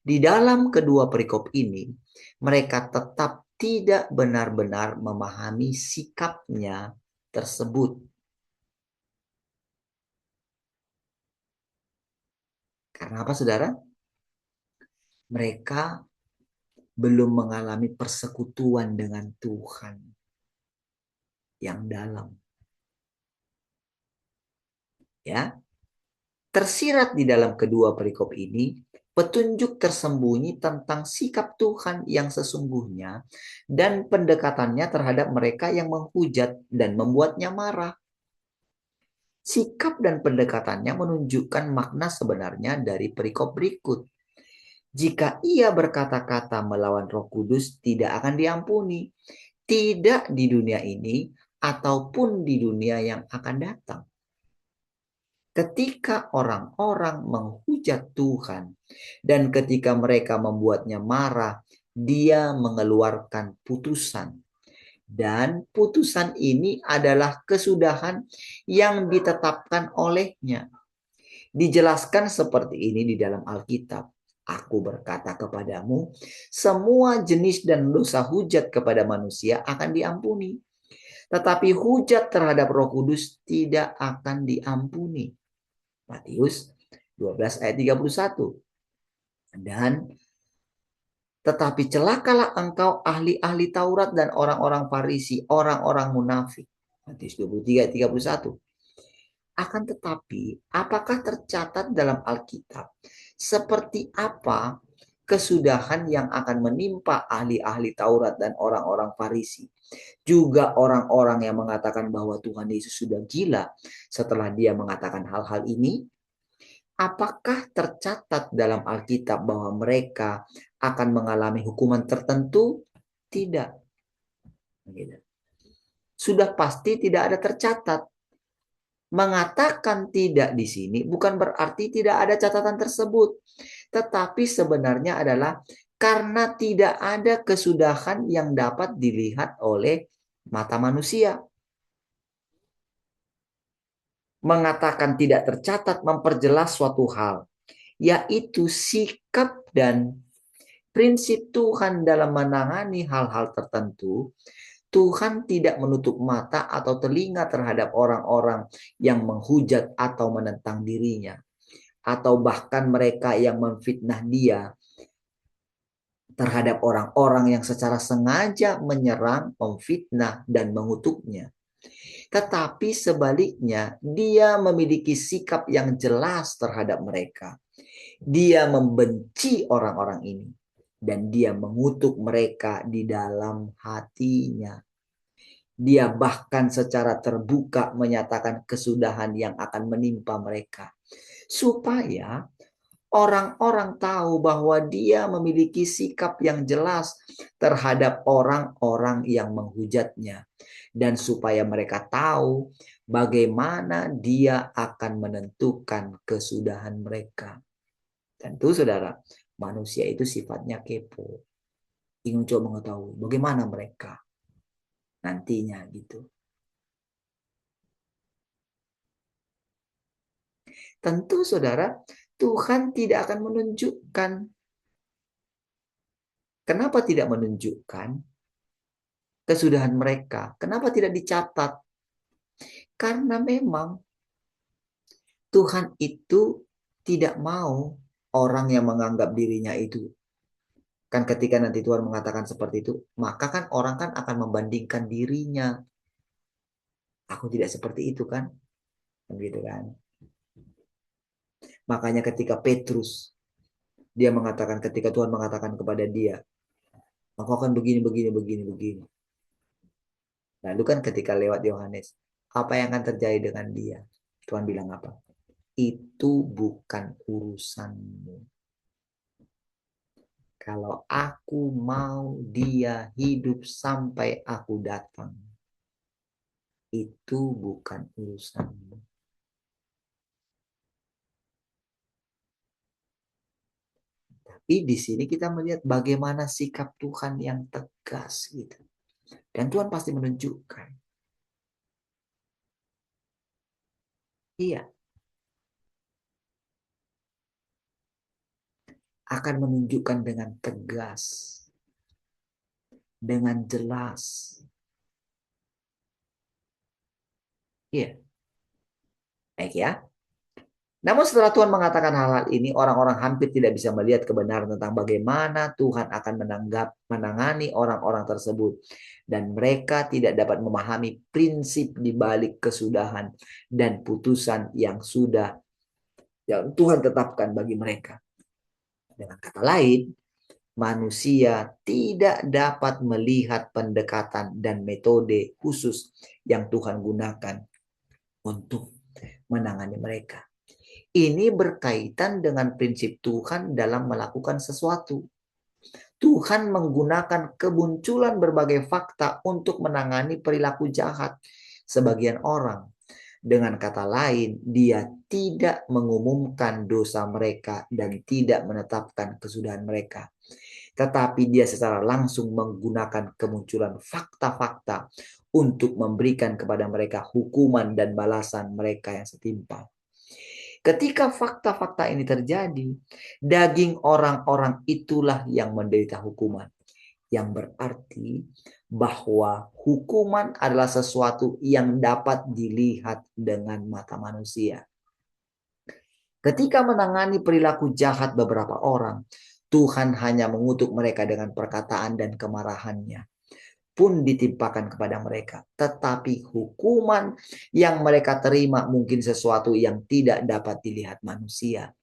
di dalam kedua perikop ini, mereka tetap tidak benar-benar memahami sikapnya tersebut. Karena apa, saudara? Mereka belum mengalami persekutuan dengan Tuhan yang dalam. Ya, tersirat di dalam kedua perikop ini petunjuk tersembunyi tentang sikap Tuhan yang sesungguhnya dan pendekatannya terhadap mereka yang menghujat dan membuatnya marah. Sikap dan pendekatannya menunjukkan makna sebenarnya dari perikop berikut. Jika ia berkata-kata melawan Roh Kudus, tidak akan diampuni, tidak di dunia ini ataupun di dunia yang akan datang. Ketika orang-orang menghujat Tuhan dan ketika mereka membuatnya marah, dia mengeluarkan putusan. Dan putusan ini adalah kesudahan yang ditetapkan olehnya. Dijelaskan seperti ini di dalam Alkitab. Aku berkata kepadamu, semua jenis dan dosa hujat kepada manusia akan diampuni. Tetapi hujat terhadap Roh Kudus tidak akan diampuni. Matius 12 ayat 31. Dan tetapi celakalah engkau ahli-ahli Taurat dan orang-orang Farisi, orang-orang munafik. Matius 23 ayat 31. Akan tetapi, apakah tercatat dalam Alkitab seperti apa kesudahan yang akan menimpa ahli-ahli Taurat dan orang-orang Farisi? Juga orang-orang yang mengatakan bahwa Tuhan Yesus sudah gila setelah dia mengatakan hal-hal ini. Apakah tercatat dalam Alkitab bahwa mereka akan mengalami hukuman tertentu? Tidak. Sudah pasti tidak ada tercatat. Mengatakan tidak di sini bukan berarti tidak ada catatan tersebut. Tetapi sebenarnya adalah karena tidak ada kesudahan yang dapat dilihat oleh mata manusia. Mengatakan tidak tercatat memperjelas suatu hal, yaitu sikap dan prinsip Tuhan dalam menangani hal-hal tertentu. Tuhan tidak menutup mata atau telinga terhadap orang-orang yang menghujat atau menentang dirinya, atau bahkan mereka yang memfitnah dia, terhadap orang-orang yang secara sengaja menyerang, memfitnah, dan mengutuknya. Tetapi sebaliknya, dia memiliki sikap yang jelas terhadap mereka. Dia membenci orang-orang ini. Dan dia mengutuk mereka di dalam hatinya. Dia bahkan secara terbuka menyatakan kesudahan yang akan menimpa mereka. Supaya orang-orang tahu bahwa dia memiliki sikap yang jelas terhadap orang-orang yang menghujatnya. Dan supaya mereka tahu bagaimana dia akan menentukan kesudahan mereka. Tentu saudara, manusia itu sifatnya kepo. Ingin coba mengetahui bagaimana mereka nantinya gitu. Tentu saudara, Tuhan tidak akan menunjukkan. Kenapa tidak menunjukkan kesudahan mereka? Kenapa tidak dicatat? Karena memang Tuhan itu tidak mau orang yang menganggap dirinya itu Kan ketika nanti Tuhan mengatakan seperti itu, maka kan orang kan akan membandingkan dirinya. Aku tidak seperti itu kan? Begitu kan? Makanya ketika Petrus, dia mengatakan, ketika Tuhan mengatakan kepada dia, aku akan begini, begini, begini, begini. Lalu kan ketika lewat Yohanes, apa yang akan terjadi dengan dia? Tuhan bilang apa? Itu bukan urusanmu. Kalau aku mau dia hidup sampai aku datang, itu bukan urusanmu. Tapi di sini kita melihat bagaimana sikap Tuhan yang tegas gitu. Dan Tuhan pasti menunjukkan. Iya. Akan menunjukkan dengan tegas. Dengan jelas. Iya. Baik ya. Namun setelah Tuhan mengatakan hal-hal ini, orang-orang hampir tidak bisa melihat kebenaran tentang bagaimana Tuhan akan menangani orang-orang tersebut. Dan mereka tidak dapat memahami prinsip di balik kesudahan dan putusan yang Tuhan tetapkan bagi mereka. Dengan kata lain, manusia tidak dapat melihat pendekatan dan metode khusus yang Tuhan gunakan untuk menangani mereka. Ini berkaitan dengan prinsip Tuhan dalam melakukan sesuatu. Tuhan menggunakan kemunculan berbagai fakta untuk menangani perilaku jahat sebagian orang. Dengan kata lain, dia tidak mengumumkan dosa mereka dan tidak menetapkan kesudahan mereka. Tetapi dia secara langsung menggunakan kemunculan fakta-fakta untuk memberikan kepada mereka hukuman dan balasan mereka yang setimpal. Ketika fakta-fakta ini terjadi, daging orang-orang itulah yang menderita hukuman. Yang berarti bahwa hukuman adalah sesuatu yang dapat dilihat dengan mata manusia. Ketika menangani perilaku jahat beberapa orang, Tuhan hanya mengutuk mereka dengan perkataan dan kemarahannya pun ditimpakan kepada mereka. Tetapi hukuman yang mereka terima mungkin sesuatu yang tidak dapat dilihat manusia.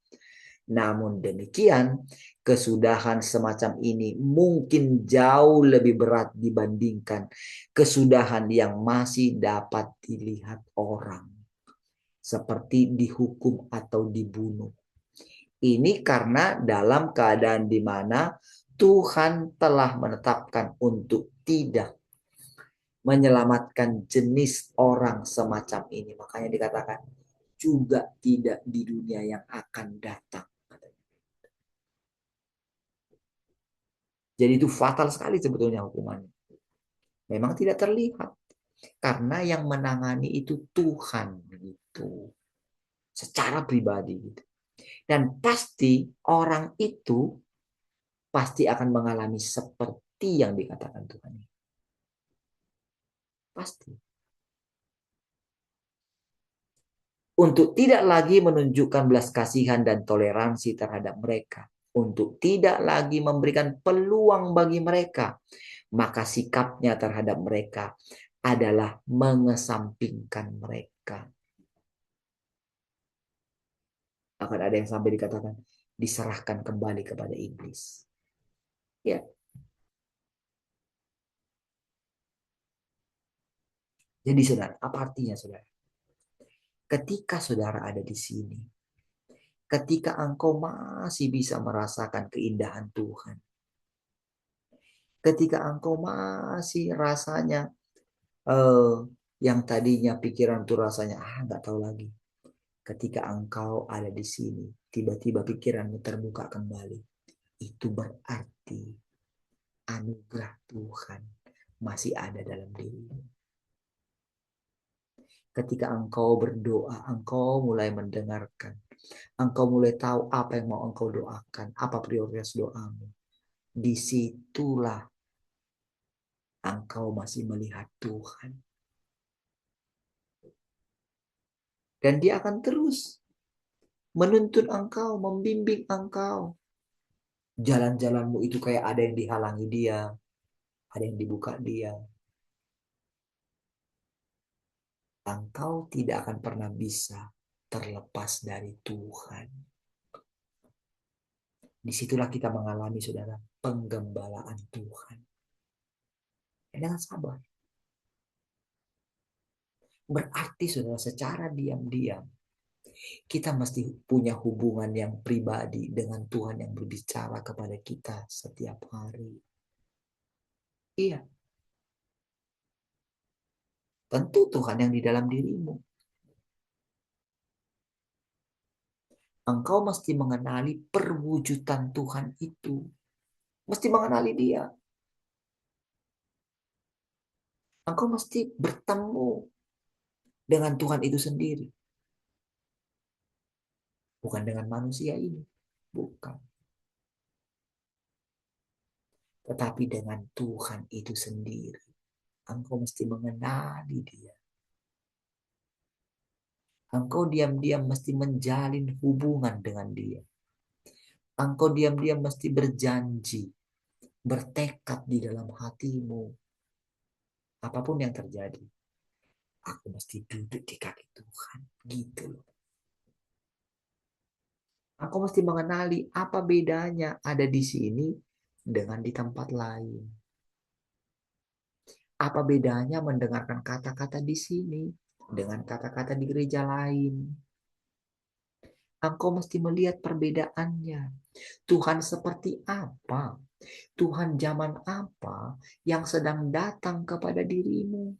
Namun demikian, kesudahan semacam ini mungkin jauh lebih berat dibandingkan kesudahan yang masih dapat dilihat orang. Seperti dihukum atau dibunuh. Ini karena dalam keadaan di mana Tuhan telah menetapkan untuk tidak menyelamatkan jenis orang semacam ini. Makanya dikatakan juga tidak di dunia yang akan datang. Jadi itu fatal sekali sebetulnya hukumannya. Memang tidak terlihat. Karena yang menangani itu Tuhan gitu. Secara pribadi gitu. Dan pasti orang itu pasti akan mengalami seperti yang dikatakan Tuhan. Pasti. Untuk tidak lagi menunjukkan belas kasihan dan toleransi terhadap mereka. Untuk tidak lagi memberikan peluang bagi mereka. Maka sikapnya terhadap mereka adalah mengesampingkan mereka. Akan ada yang sampai dikatakan diserahkan kembali kepada iblis. Ya. Jadi saudara, apa artinya saudara? Ketika saudara ada di sini, ketika engkau masih bisa merasakan keindahan Tuhan, ketika engkau masih rasanya yang tadinya pikiran tuh rasanya nggak tahu lagi, ketika engkau ada di sini, tiba-tiba pikiranmu terbuka kembali, itu berarti anugerah Tuhan masih ada dalam dirimu. Ketika engkau berdoa, engkau mulai mendengarkan. Engkau mulai tahu apa yang mau engkau doakan. Apa prioritas doamu. Disitulah engkau masih melihat Tuhan. Dan dia akan terus menuntun engkau, membimbing engkau. Jalan-jalanmu itu kayak ada yang dihalangi dia, ada yang dibuka dia. Engkau tidak akan pernah bisa terlepas dari Tuhan. Disitulah kita mengalami, saudara, penggembalaan Tuhan. Dengan sabar. Berarti, saudara, secara diam-diam kita mesti punya hubungan yang pribadi dengan Tuhan yang berbicara kepada kita setiap hari. Iya. Tentu Tuhan yang di dalam dirimu. Engkau mesti mengenali perwujudan Tuhan itu. Mesti mengenali dia. Engkau mesti bertemu dengan Tuhan itu sendiri. Bukan dengan manusia ini. Bukan. Tetapi dengan Tuhan itu sendiri. Engkau mesti mengenali dia. Engkau diam-diam mesti menjalin hubungan dengan dia. Engkau diam-diam mesti berjanji, bertekad di dalam hatimu. Apapun yang terjadi, aku mesti duduk di kaki Tuhan. Gitu loh. Aku mesti mengenali apa bedanya ada di sini dengan di tempat lain. Apa bedanya mendengarkan kata-kata di sini dengan kata-kata di gereja lain. Engkau mesti melihat perbedaannya. Tuhan seperti apa? Tuhan zaman apa yang sedang datang kepada dirimu?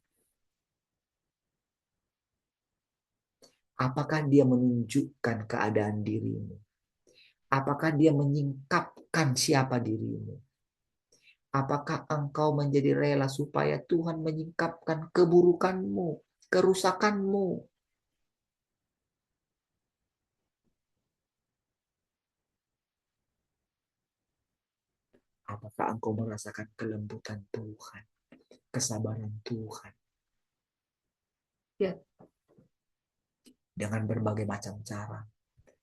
Apakah dia menunjukkan keadaan dirimu? Apakah dia menyingkapkan siapa dirimu? Apakah engkau menjadi rela supaya Tuhan menyingkapkan keburukanmu, kerusakanmu? Apakah engkau merasakan kelembutan Tuhan, kesabaran Tuhan? Ya, dengan berbagai macam cara,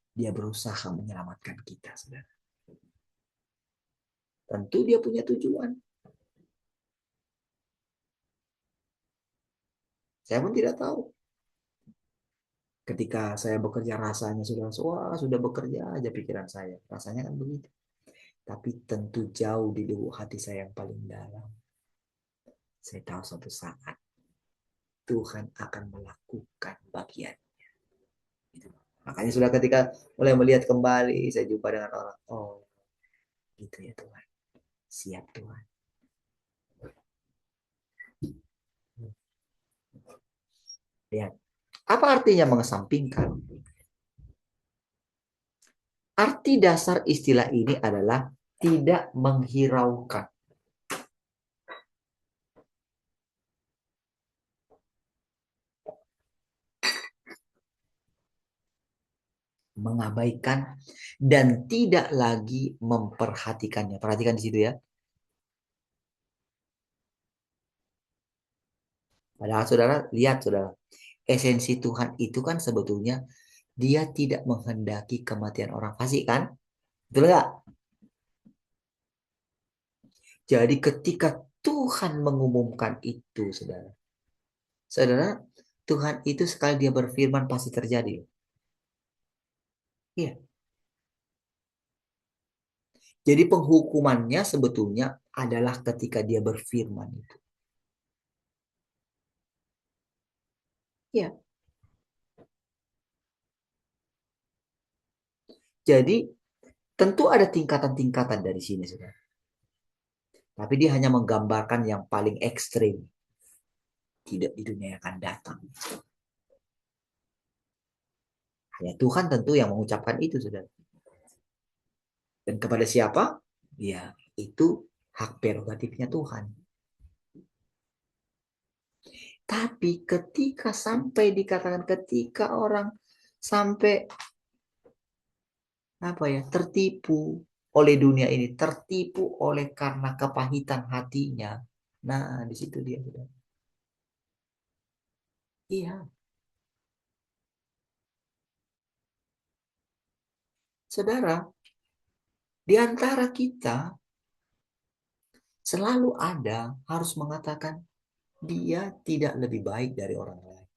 dia berusaha menyelamatkan kita, saudara. Tentu dia punya tujuan. Saya pun tidak tahu. Ketika saya bekerja rasanya sudah bekerja aja pikiran saya. Rasanya kan begitu. Tapi tentu jauh di lubuk hati saya yang paling dalam. Saya tahu suatu saat Tuhan akan melakukan bagiannya. Gitu. Makanya sudah ketika mulai melihat kembali, saya jumpa dengan orang. Oh, gitu ya Tuhan. Siap Tuhan. Lihat. Apa artinya mengesampingkan? Arti dasar istilah ini adalah tidak menghiraukan. Mengabaikan dan tidak lagi memperhatikannya. Perhatikan di situ ya. Padahal saudara, lihat saudara. Esensi Tuhan itu kan sebetulnya dia tidak menghendaki kematian orang fasik kan? Betul nggak? Jadi ketika Tuhan mengumumkan itu, saudara. Saudara, Tuhan itu sekali dia berfirman pasti terjadi. Iya. Jadi penghukumannya sebetulnya adalah ketika dia berfirman itu. Iya. Jadi tentu ada tingkatan-tingkatan dari sini, saudara. Tapi dia hanya menggambarkan yang paling ekstrim. Tidak di dunia yang akan datang. Hanya Tuhan tentu yang mengucapkan itu, saudara. Dan kepada siapa? Ya, itu hak prerogatifnya Tuhan. Tapi ketika sampai dikatakan ketika orang sampai apa ya tertipu oleh dunia ini, tertipu oleh karena kepahitan hatinya. Nah, di situ dia sudah. Iya, saudara, Di antara kita selalu ada harus mengatakan dia tidak lebih baik dari orang lain.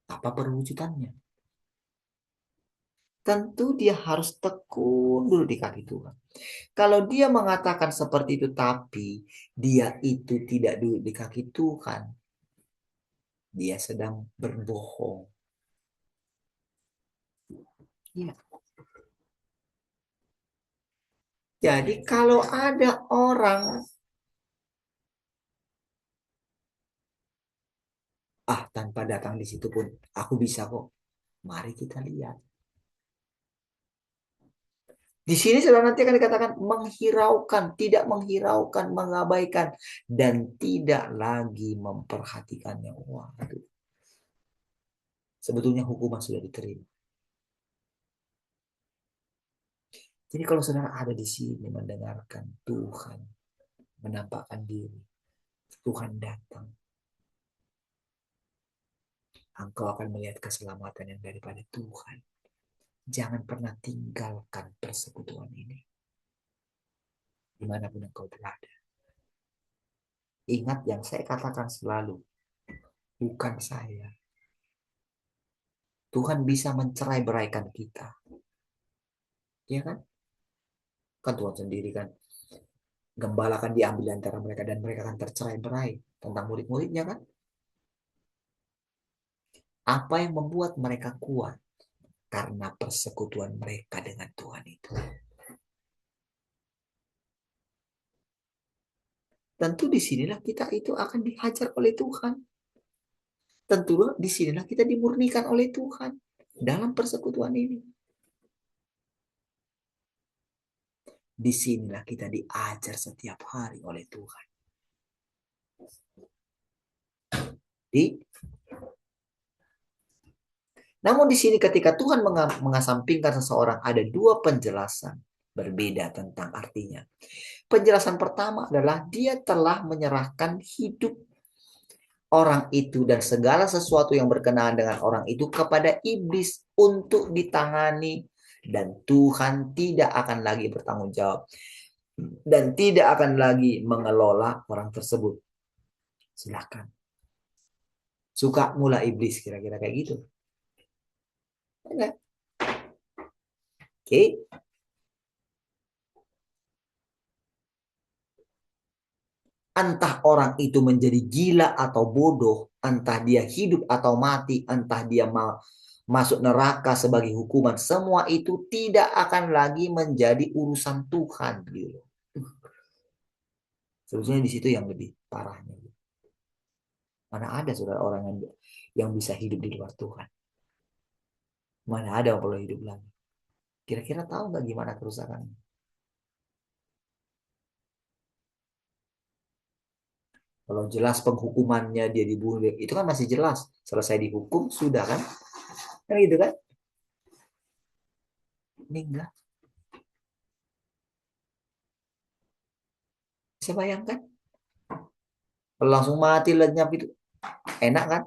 Apa perwujudannya? Tentu dia harus tekun dulu di kaki Tuhan. Kalau dia mengatakan seperti itu, tapi dia itu tidak duduk di kaki Tuhan, dia sedang berbohong. Ya. Jadi kalau ada orang tanpa datang di situ pun aku bisa kok. Mari kita lihat. Di sini sudah nanti akan dikatakan menghiraukan, tidak menghiraukan, mengabaikan, dan tidak lagi memperhatikannya. Waduh. Sebetulnya hukuman sudah diterima. Jadi kalau saudara ada di sini mendengarkan Tuhan, menampakkan diri, Tuhan datang, engkau akan melihat keselamatan yang daripada Tuhan. Jangan pernah tinggalkan persekutuan ini. Dimanapun engkau berada. Ingat yang saya katakan selalu. Bukan saya. Tuhan bisa mencerai-beraikan kita. Ya kan? Kan Tuhan sendiri kan. Gembala akan diambil antara mereka dan mereka akan tercerai-berai. Tentang murid-muridnya kan. Apa yang membuat mereka kuat? Karena persekutuan mereka dengan Tuhan itu. Tentu disinilah kita itu akan dihajar oleh Tuhan. Tentu disinilah kita dimurnikan oleh Tuhan dalam persekutuan ini. Disinilah kita diajar setiap hari oleh Tuhan. Namun di sini ketika Tuhan mengasampingkan seseorang, ada dua penjelasan berbeda tentang artinya. Penjelasan pertama adalah dia telah menyerahkan hidup orang itu dan segala sesuatu yang berkenaan dengan orang itu kepada iblis untuk ditangani, dan Tuhan tidak akan lagi bertanggung jawab dan tidak akan lagi mengelola orang tersebut. Silakan. Suka mula iblis, kira-kira kayak gitu. Oke. Entah orang itu menjadi gila atau bodoh, entah dia hidup atau mati, entah dia masuk neraka sebagai hukuman, semua itu tidak akan lagi menjadi urusan Tuhan. Gitu. Sebetulnya di situ yang lebih parahnya. Mana ada saudara orang yang bisa hidup di luar Tuhan? Mana ada yang boleh hidup lagi? Kira-kira tahu nggak gimana kerusakannya? Kalau jelas penghukumannya dia dibunuh, itu kan masih jelas. Selesai dihukum, sudah kan? Kan gitu kan? Ini enggak. Bisa bayangkan? Kalau langsung mati lenyap itu, enak kan?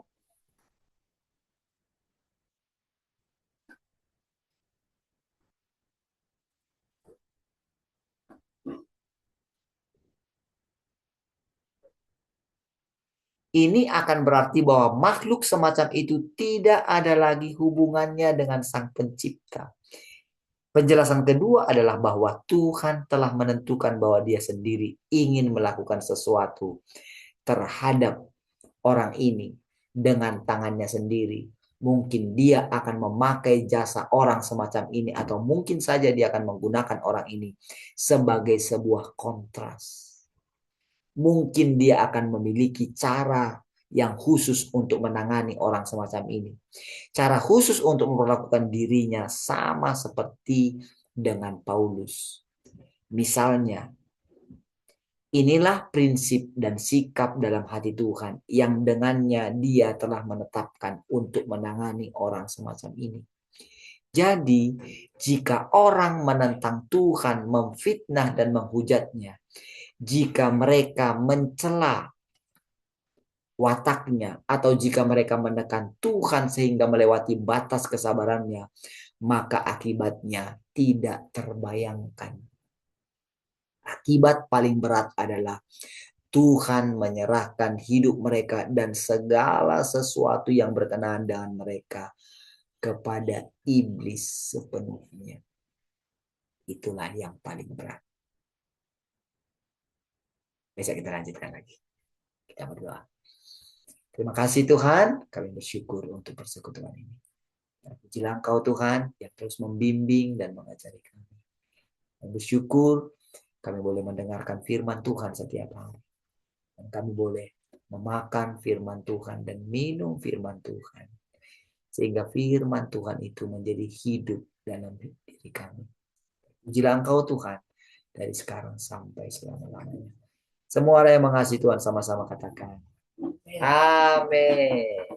Ini akan berarti bahwa makhluk semacam itu tidak ada lagi hubungannya dengan Sang Pencipta. Penjelasan kedua adalah bahwa Tuhan telah menentukan bahwa dia sendiri ingin melakukan sesuatu terhadap orang ini dengan tangannya sendiri. Mungkin dia akan memakai jasa orang semacam ini, atau mungkin saja dia akan menggunakan orang ini sebagai sebuah kontras. Mungkin dia akan memiliki cara yang khusus untuk menangani orang semacam ini. Cara khusus untuk memperlakukan dirinya sama seperti dengan Paulus. Misalnya, inilah prinsip dan sikap dalam hati Tuhan yang dengannya dia telah menetapkan untuk menangani orang semacam ini. Jadi, jika orang menentang Tuhan, memfitnah dan menghujatnya, jika mereka mencela wataknya, atau jika mereka menekan Tuhan sehingga melewati batas kesabarannya, maka akibatnya tidak terbayangkan. Akibat paling berat adalah Tuhan menyerahkan hidup mereka dan segala sesuatu yang berkenaan dengan mereka kepada iblis sepenuhnya. Itulah yang paling berat. Besok kita lanjutkan lagi. Kita berdoa. Terima kasih Tuhan, kami bersyukur untuk persekutuan ini. Pujilah Engkau Tuhan yang terus membimbing dan mengajari kami. Kami bersyukur kami boleh mendengarkan firman Tuhan setiap hari. Dan kami boleh memakan firman Tuhan dan minum firman Tuhan. Sehingga firman Tuhan itu menjadi hidup dalam diri kami. Pujilah Engkau Tuhan dari sekarang sampai selama-lamanya. Semua orang yang mengasihi Tuhan sama-sama katakan. Amin.